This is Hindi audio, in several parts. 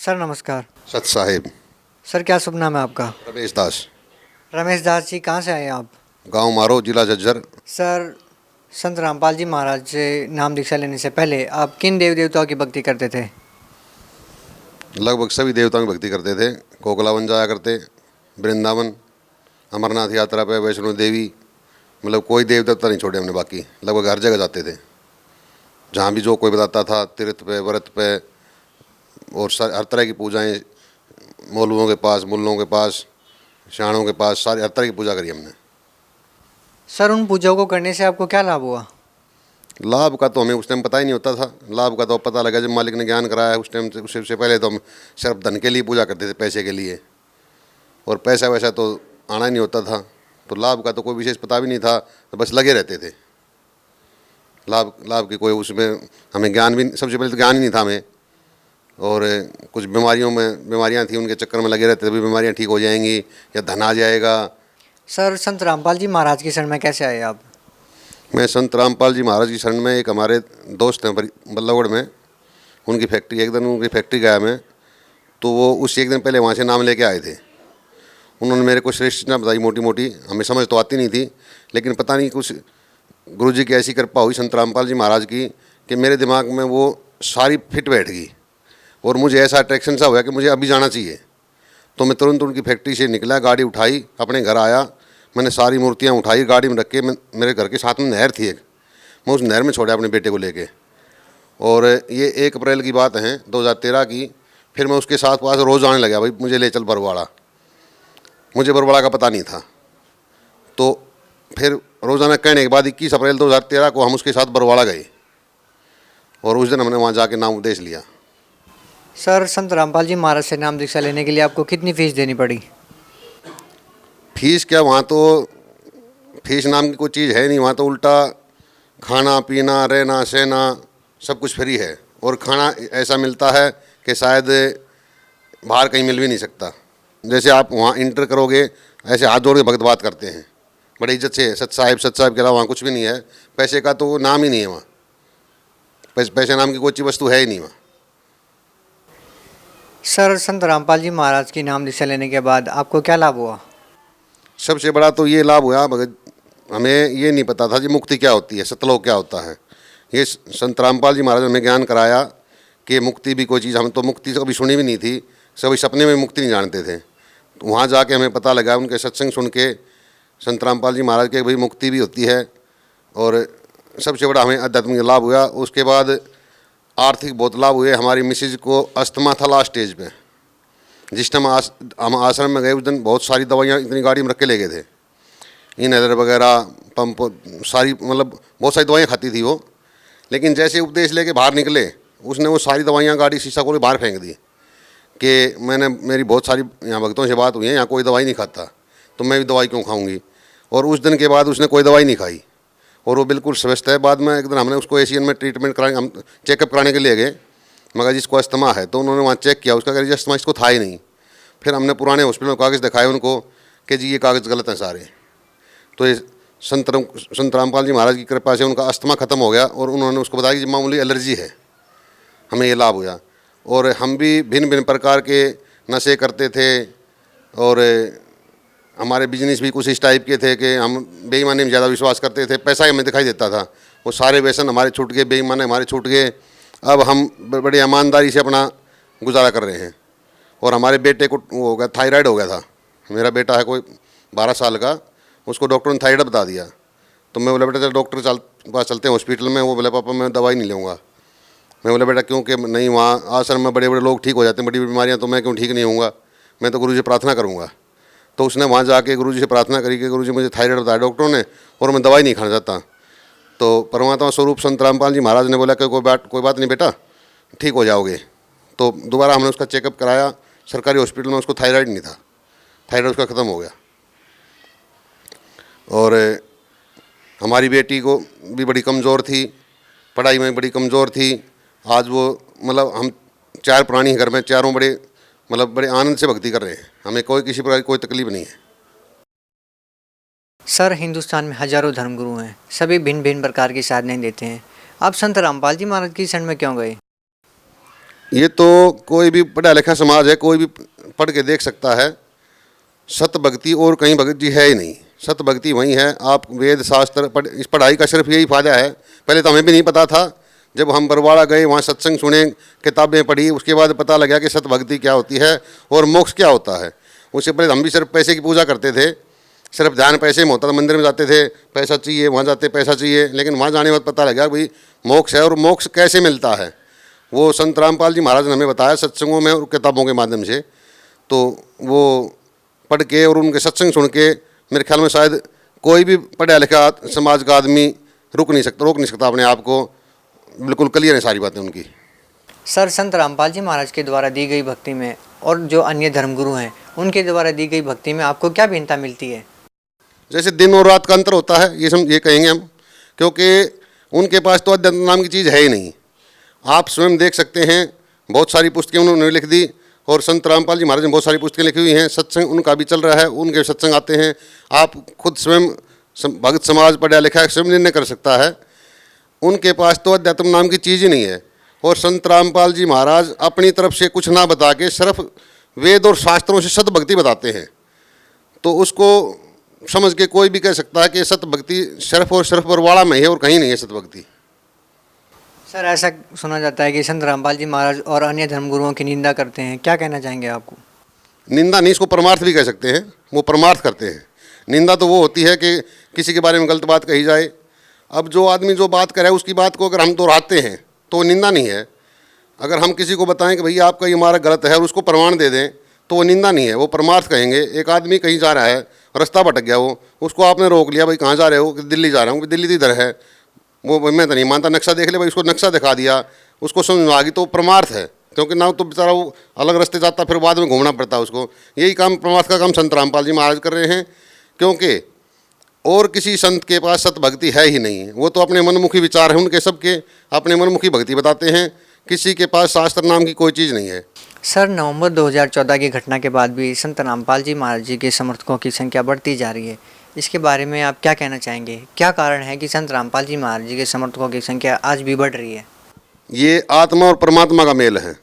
सर नमस्कार। सत साहिब। सर क्या शुभ नाम है आपका? रमेश दास। रमेश दास जी, कहाँ से आए हैं आप? गांव मारो, जिला झज्जर। सर, संत रामपाल जी महाराज से नाम दीक्षा लेने से पहले आप किन देव देवताओं की भक्ति करते थे? लगभग सभी देवताओं की भक्ति करते थे। कोकलावन जाया करते, वृंदावन, अमरनाथ यात्रा पे, वैष्णो देवी, मतलब कोई देव देवता नहीं छोड़े हमने। बाकी लगभग हर जगह जाते थे, जहाँ भी जो कोई बताता था, तीर्थ पे, व्रत पे, और हर तरह की पूजाएं, मौलवियों के पास, मुल्लों के पास, शाणों के पास, सारी हर तरह की पूजा करी हमने। सर, उन पूजाओं को करने से आपको क्या लाभ हुआ? लाभ का तो हमें उस टाइम पता ही नहीं होता था। लाभ का तो पता लगा जब मालिक ने ज्ञान कराया। उस टाइम से उससे पहले तो हम सिर्फ धन के लिए पूजा करते थे, पैसे के लिए, और पैसा वैसा तो आना ही नहीं होता था। तो लाभ का तो कोई विशेष पता भी नहीं था, तो बस लगे रहते थे। लाभ लाभ की कोई उसमें हमें ज्ञान भी, सबसे पहले तो ज्ञान ही नहीं था हमें। और कुछ बीमारियां थी, उनके चक्कर में लगे रहते थे, भी बीमारियां ठीक हो जाएंगी या धन आ जाएगा। सर, संत रामपाल जी महाराज की शरण में कैसे आए आप? मैं संत रामपाल जी महाराज की शरण में, एक हमारे दोस्त हैं बल्लभगढ़ में, उनकी फैक्ट्री, एक दिन उनकी फैक्ट्री गया मैं, तो वो उस एक दिन पहले वहाँ से नाम लेके आए थे। उन्होंने मेरे को श्रेष्ठता बताई मोटी मोटी, हमें समझ तो आती नहीं थी, लेकिन पता नहीं कुछ गुरुजी की ऐसी कृपा हुई संत रामपाल जी महाराज की कि मेरे दिमाग में वो सारी फिट बैठ गई, और मुझे ऐसा अट्रैक्शन सा हुआ कि मुझे अभी जाना चाहिए। तो मैं तुरंत उनकी फैक्ट्री से निकला, गाड़ी उठाई, अपने घर आया, मैंने सारी मूर्तियाँ उठाई, गाड़ी में रख के, मेरे घर के साथ में नहर थी एक, मैं उस नहर में छोड़ा अपने बेटे को लेके। और ये 1 अप्रैल की बात है 2013 की। फिर मैं उसके साथ पास रोज़ आने लगा, भाई मुझे ले चल बरवाड़ा। मुझे बरवाड़ा का पता नहीं था, तो फिर रोज़ाना कहने के बाद 21 अप्रैल 2013 को हम उसके साथ बरवाड़ा गए, और उस दिन हमने वहाँ जाके नाम उपदेश लिया। सर, संत रामपाल जी महाराज से नाम दीक्षा लेने के लिए आपको कितनी फीस देनी पड़ी? फीस क्या, वहाँ तो फीस नाम की कोई चीज़ है नहीं। वहाँ तो उल्टा खाना पीना, रहना सहना सब कुछ फ्री है, और खाना ऐसा मिलता है कि शायद बाहर कहीं मिल भी नहीं सकता। जैसे आप वहाँ इंटर करोगे, ऐसे हाथ जोड़ के भगत बात करते हैं बड़ी इज्जत से, सत साहिब के अलावा वहाँ कुछ भी नहीं है। पैसे का तो नाम ही नहीं है वहाँ, पैसे नाम की कोई चीज़ वस्तु है ही नहीं वहाँ। सर, संत रामपाल जी महाराज की नाम दीक्षा लेने के बाद आपको क्या लाभ हुआ? सबसे बड़ा तो ये लाभ हुआ, मगर हमें ये नहीं पता था जी मुक्ति क्या होती है, सतलोक क्या होता है। ये संत रामपाल जी महाराज ने हमें ज्ञान कराया कि मुक्ति भी कोई चीज़, हम तो मुक्ति कभी सुनी भी नहीं थी, कभी सपने में मुक्ति नहीं जानते थे। तो वहाँ जाके हमें पता लगा, उनके सत्संग सुन के, संत रामपाल जी महाराज के, भाई मुक्ति भी होती है। और सबसे बड़ा हमें आध्यात्मिक लाभ हुआ। उसके बाद आर्थिक बहुत लाभ हुए। हमारी मिसेज को अस्थमा था लास्ट स्टेज पे। जिस टाइम हम आश्रम में गए, उस दिन बहुत सारी दवाइयाँ इतनी गाड़ी में रख के ले गए थे, इनहेलर वगैरह, पंप, सारी, मतलब बहुत सारी दवाइयाँ खाती थी वो। लेकिन जैसे उपदेश लेके बाहर निकले, उसने वो सारी दवाइयाँ गाड़ी शीशा खोल के बाहर फेंक दी कि मेरी बहुत सारी यहाँ भक्तों से बात हुई है, यहाँ कोई दवाई नहीं खाता, तो मैं भी दवाई क्यों खाऊंगी। और उस दिन के बाद उसने कोई दवाई नहीं खाई, और वो बिल्कुल स्वस्थ है। बाद में एक दिन हमने उसको एशियन में ट्रीटमेंट कराने, हम चेकअप कराने के लिए गए, मगर जिसको अस्थमा है, तो उन्होंने वहाँ चेक किया, उसका कह अस्थमा इसको था ही नहीं। फिर हमने पुराने हॉस्पिटल में कागज़ दिखाए उनको कि जी ये कागज़ गलत हैं सारे। तो ये संत रामपाल जी महाराज की कृपा से उनका अस्थमा ख़त्म हो गया, और उन्होंने उसको बताया कि मामूली एलर्जी है। हमें ये लाभ हुआ। और हम भी भिन्न भिन्न प्रकार के नशे करते थे, और हमारे बिजनेस भी कुछ इस टाइप के थे कि हम बेईमानी में ज़्यादा विश्वास करते थे, पैसा ही हमें दिखाई देता था। वो सारे व्यसन हमारे छूट गए, बेईमानी हमारे छूट गए। अब हम बड़ी ईमानदारी से अपना गुजारा कर रहे हैं। और हमारे बेटे को वो हो गया, थायराइड हो गया था। मेरा बेटा है कोई 12 साल का, उसको डॉक्टर ने थायराइड बता दिया। तो मैं बोला बेटा चल डॉक्टर पास चलते हैं हॉस्पिटल में। वो बोला पापा मैं दवाई नहीं लूँगा। मैं बोला बेटा क्यों? कि नहीं, वहाँ आश्रम में बड़े बड़े लोग ठीक हो जाते हैं, बड़ी बीमारियाँ, तो मैं क्यों ठीक नहीं होऊंगा, मैं तो गुरु जी से प्रार्थना करूँगा। तो उसने वहाँ जाके गुरु जी से प्रार्थना करी कि गुरु जी मुझे थायराइड बताया डॉक्टरों ने, और मैं दवाई नहीं खाना चाहता। तो परमात्मा स्वरूप संत रामपाल जी महाराज ने बोला कि कोई बात नहीं बेटा, ठीक हो जाओगे। तो दोबारा हमने उसका चेकअप कराया सरकारी हॉस्पिटल में, उसको थायराइड नहीं था, थायराइड उसका ख़त्म हो गया। और हमारी बेटी को भी बड़ी कमज़ोर थी, पढ़ाई में बड़ी कमज़ोर थी। आज वो, मतलब हम 4 प्राणी घर में, चारों बड़े आनंद से भक्ति कर रहे हैं। हमें कोई किसी प्रकार की कोई तकलीफ नहीं है। सर, हिंदुस्तान में हजारों धर्मगुरु हैं, सभी भिन्न भिन्न प्रकार की साधनाएं देते हैं। आप संत रामपाल जी महाराज की शरण में क्यों गए? ये तो कोई भी पढ़ा लिखा समाज है, कोई भी पढ़ के देख सकता है। सत भक्ति और कहीं भगत जी है ही नहीं। सत भक्ति वही है। आप वेद शास्त्र इस पढ़ाई का सिर्फ यही फ़ायदा है। पहले तो हमें भी नहीं पता था। जब हम बरवाड़ा गए, वहाँ सत्संग सुने, किताबें पढ़ी, उसके बाद पता लगा कि सत भक्ति क्या होती है और मोक्ष क्या होता है। उससे पहले हम भी सिर्फ पैसे की पूजा करते थे, सिर्फ ध्यान पैसे में होता था। मंदिर में जाते थे, पैसा चाहिए, वहाँ जाते पैसा चाहिए, लेकिन वहाँ जाने के बाद पता लगा भाई मोक्ष है। और मोक्ष कैसे मिलता है वो संत रामपाल जी महाराज ने हमें बताया सत्संगों में और किताबों के माध्यम से। तो वो पढ़ के और उनके सत्संग सुन के मेरे ख्याल में शायद कोई भी पढ़ा लिखा समाज का आदमी रोक नहीं सकता अपने आप को। बिल्कुल क्लियर है सारी बातें उनकी। सर, संत रामपाल जी महाराज के द्वारा दी गई भक्ति में और जो अन्य धर्मगुरु हैं उनके द्वारा दी गई भक्ति में आपको क्या भिन्नता मिलती है? जैसे दिन और रात का अंतर होता है, ये कहेंगे हम, क्योंकि उनके पास तो अध्यात्म नाम की चीज़ है ही नहीं। आप स्वयं देख सकते हैं, बहुत सारी पुस्तकें उन्होंने लिख दी और संत रामपाल जी महाराज ने बहुत सारी पुस्तकें लिखी हुई हैं। सत्संग उनका भी चल रहा है, उनके सत्संग आते हैं। आप खुद स्वयं भगत समाज पढ़ा लिखा है, स्वयं निर्णय कर सकता है। उनके पास तो अध्यात्म नाम की चीज़ ही नहीं है। और संत रामपाल जी महाराज अपनी तरफ से कुछ ना बता के सिर्फ वेद और शास्त्रों से सत भक्ति बताते हैं। तो उसको समझ के कोई भी कह सकता है कि सत भक्ति सिर्फ और सिर्फ बरवाड़ा में है और कहीं नहीं है सत भक्ति। सर, ऐसा सुना जाता है कि संत रामपाल जी महाराज और अन्य धर्मगुरुओं की निंदा करते हैं, क्या कहना चाहेंगे आपको? निंदा नहीं, इसको परमार्थ भी कह सकते हैं। वो परमार्थ करते हैं। निंदा तो वो होती है कि किसी के बारे में गलत बात कही जाए। अब जो आदमी जो बात करे उसकी बात को अगर हम दोहराते हैं तो वो निंदा नहीं है। अगर हम किसी को बताएं कि भैया आपका ये मार्ग गलत है और उसको प्रमाण दे दें तो वो निंदा नहीं है, वो परमार्थ कहेंगे। एक आदमी कहीं जा रहा है, रास्ता भटक गया, वो उसको आपने रोक लिया, भाई कहाँ जा रहे हो? दिल्ली जा रहा हूँ। दिल्ली तो इधर है। वो मैं तो नहीं मानता, नक्शा देख ले भाई, उसको नक्शा दिखा दिया, उसको समझ में आ गई तो परमार्थ है। क्योंकि ना तो बेचारा वो अलग रास्ते जाता, फिर बाद में घूमना पड़ता है उसको। यही काम परमार्थ का काम संत रामपाल जी महाराज कर रहे हैं। क्योंकि और किसी संत के पास सत भक्ति है ही नहीं। वो तो अपने मनमुखी विचार हैं उनके, सबके अपने मनमुखी भक्ति बताते हैं। किसी के पास शास्त्र नाम की कोई चीज़ नहीं है। सर, नवंबर 2014 की घटना के बाद भी संत रामपाल जी महाराज जी के समर्थकों की संख्या बढ़ती जा रही है। इसके बारे में आप क्या कहना चाहेंगे? क्या कारण है कि संत रामपाल जी महाराज जी के समर्थकों की संख्या आज भी बढ़ रही है? ये आत्मा और परमात्मा का मेल है।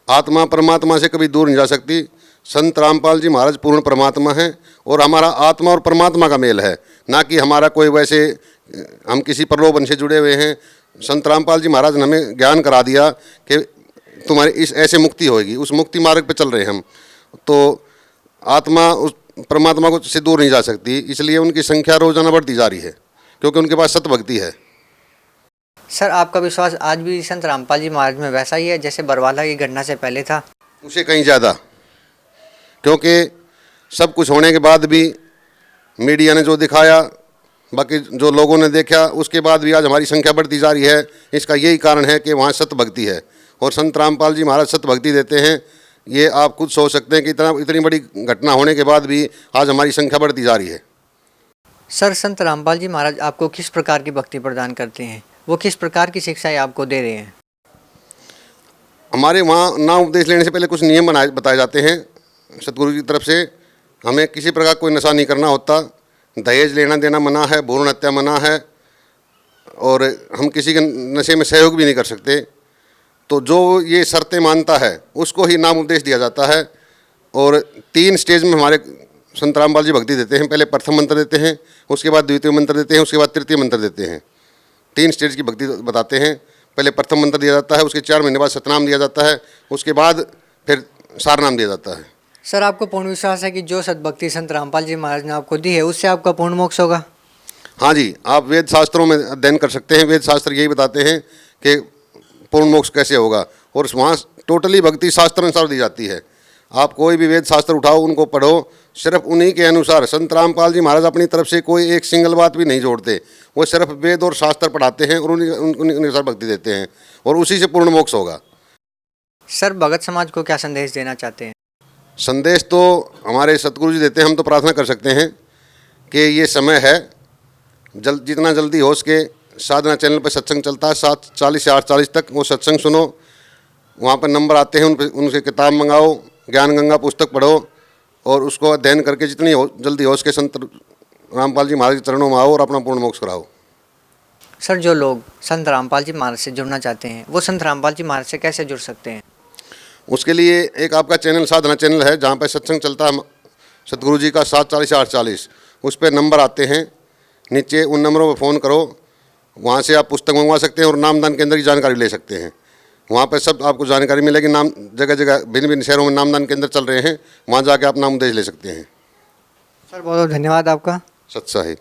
आत्मा परमात्मा से कभी दूर नहीं जा सकती। संत रामपाल जी महाराज पूर्ण परमात्मा हैं और हमारा आत्मा और परमात्मा का मेल है, ना कि हमारा कोई वैसे हम किसी प्रलोभन से जुड़े हुए हैं। संत रामपाल जी महाराज ने हमें ज्ञान करा दिया कि तुम्हारी इस ऐसे मुक्ति होगी, उस मुक्ति मार्ग पे चल रहे हैं हम। तो आत्मा उस परमात्मा को से दूर नहीं जा सकती, इसलिए उनकी संख्या रोजाना बढ़ती जा रही है, क्योंकि उनके पास सत भक्ति है। सर, आपका विश्वास आज भी संत रामपाल जी महाराज में वैसा ही है जैसे बरवाला की घटना से पहले था? उसे कहीं ज़्यादा, क्योंकि सब कुछ होने के बाद भी मीडिया ने जो दिखाया, बाकी जो लोगों ने देखा, उसके बाद भी आज हमारी संख्या बढ़ती जा रही है। इसका यही कारण है कि वहाँ सत भक्ति है और संत रामपाल जी महाराज सत भक्ति देते हैं। ये आप खुद सोच सकते हैं कि इतनी बड़ी घटना होने के बाद भी आज हमारी संख्या बढ़ती जा रही है। सर, संत रामपाल जी महाराज आपको किस प्रकार की भक्ति प्रदान करते हैं? वो किस प्रकार की शिक्षाएं आपको दे रहे हैं? हमारे वहाँ नाम उपदेश लेने से पहले कुछ नियम बताए जाते हैं सतगुरु की तरफ से। हमें किसी प्रकार कोई नशा नहीं करना होता, दहेज लेना देना मना है, भ्रूण हत्या मना है, और हम किसी के नशे में सहयोग भी नहीं कर सकते। तो जो ये शर्तें मानता है उसको ही नाम उपदेश दिया जाता है। और 3 स्टेज में हमारे संत रामपाल जी भक्ति देते हैं। पहले प्रथम मंत्र देते हैं, उसके बाद द्वितीय मंत्र देते हैं, उसके बाद तृतीय मंत्र देते हैं। 3 स्टेज की भक्ति बताते हैं। पहले प्रथम मंत्र दिया जाता है, उसके 4 महीने बाद सतनाम दिया जाता है, उसके बाद फिर सारनाम दिया जाता है। सर, आपको पूर्ण विश्वास है कि जो सद्भक्ति संत रामपाल जी महाराज ने आपको दी है उससे आपका पूर्ण मोक्ष होगा? हाँ जी, आप वेद शास्त्रों में अध्ययन कर सकते हैं। वेद शास्त्र यही बताते हैं कि पूर्ण मोक्ष कैसे होगा, और वहाँ टोटली भक्ति शास्त्र अनुसार दी जाती है। आप कोई भी वेद शास्त्र उठाओ, उनको पढ़ो, सिर्फ उन्हीं के अनुसार। संत रामपाल जी महाराज अपनी तरफ से कोई एक सिंगल बात भी नहीं जोड़ते। वो सिर्फ वेद और शास्त्र पढ़ाते हैं और उन्हीं अनुसार भक्ति देते हैं, और उसी से पूर्ण मोक्ष होगा। सर, भगत समाज को क्या संदेश देना चाहते हैं? संदेश तो हमारे सतगुरु जी देते हैं। हम तो प्रार्थना कर सकते हैं कि ये समय है, जितना जल्दी हो सके साधना चैनल पर सत्संग चलता है 7:40 से 8:40 तक, वो सत्संग सुनो। वहाँ पर नंबर आते हैं, उनसे किताब मंगाओ, ज्ञान गंगा पुस्तक पढ़ो, और उसको अध्ययन करके जितनी जल्दी हो सके संत रामपाल जी महाराज के चरणों में आओ और अपना पूर्ण मोक्ष कराओ। सर, जो लोग संत रामपाल जी महाराज से जुड़ना चाहते हैं वो संत रामपाल जी महाराज से कैसे जुड़ सकते हैं? उसके लिए एक आपका चैनल साधना चैनल है, जहाँ पर सत्संग चलता है सतगुरु जी का 740 840, उस पर नंबर आते हैं नीचे, उन नंबरों पर फ़ोन करो, वहाँ से आप पुस्तक मंगवा सकते हैं और नामदान केंद्र की जानकारी ले सकते हैं। वहाँ पर सब आपको जानकारी मिलेगी। नाम जगह जगह भिन्न भिन्न शहरों में नामदान केंद्र चल रहे हैं, वहाँ जाके आप नाम उपदेश ले सकते हैं। सर बहुत बहुत धन्यवाद आपका। सत्साही।